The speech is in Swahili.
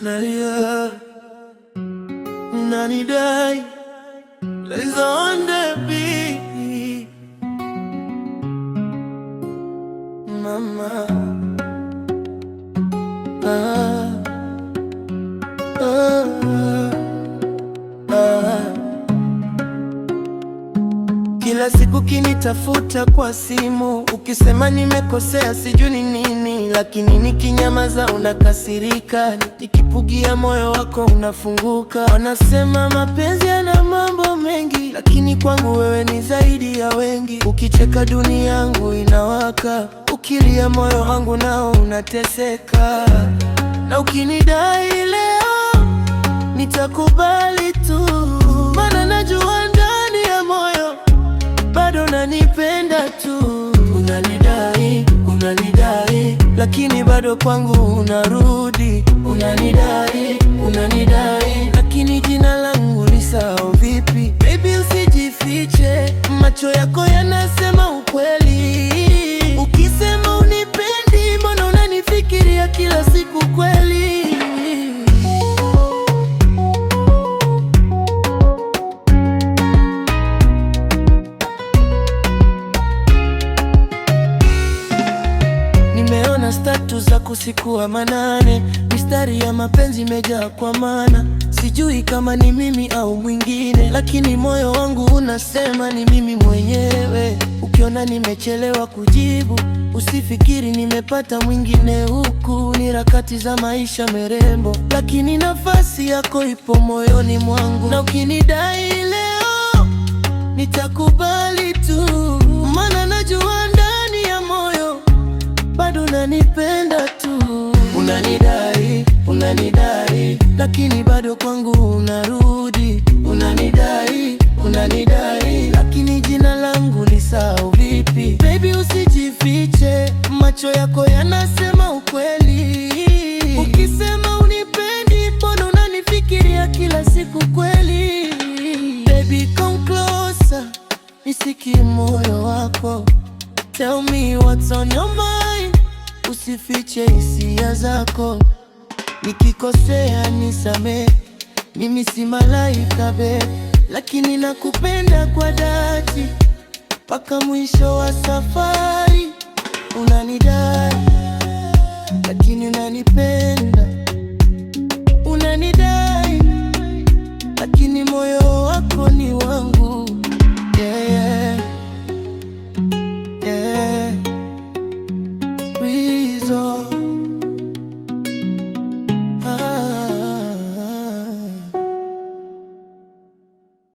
Nalia, unanidai let's on the beat, mama. Ah, ah, ah. Kila siku kinitafuta kwa simu, ukisema nimekosea sijui ni nini, lakini nikinyamaza unakasirika, nikipugia moyo wako unafunguka. Wanasema mapenzi yana mambo mengi, lakini kwangu wewe ni zaidi ya wengi. Ukicheka dunia yangu inawaka, ukilia moyo wangu nao unateseka. Na ukinidai leo nitakubali tu, maana najua ndani ya moyo bado unanipenda tu. Unanidai, lakini bado kwangu unarudi. Unanidai, lakini jina langu lisahau vipi? Baby, usijifiche, macho yako yanasema ukweli. Ukisema unipendi, mbona unanifikiria kila siku kweli? Nimeona status za usiku wa manane, mistari ya mapenzi imejaa kwa maana. Sijui kama ni mimi au mwingine, lakini moyo wangu unasema ni mimi mwenyewe. Ukiona nimechelewa kujibu, usifikiri nimepata mwingine. Huku ni harakati za maisha merembo, lakini nafasi yako ipo moyoni mwangu. Na ukinidai leo nitakubali tu, maana najua ndani ya moyo bado unanipenda tu. Unanidai, lakini bado kwangu unarudi. Unanidai, lakini jina langu lisahau vipi? Baby, usijifiche, macho yako yanasema ukweli. Ukisema unipendi, mbona unanifikiria kila siku kweli? Baby, come closer, nisikie moyo wako. Tell me what's on your mind, usifiche hisia zako. Nikikosea nisamehe, mimi si malaika babe, lakini nakupenda kwa dhati mpaka mwisho wa safari. Unanidai, lakini unanipenda.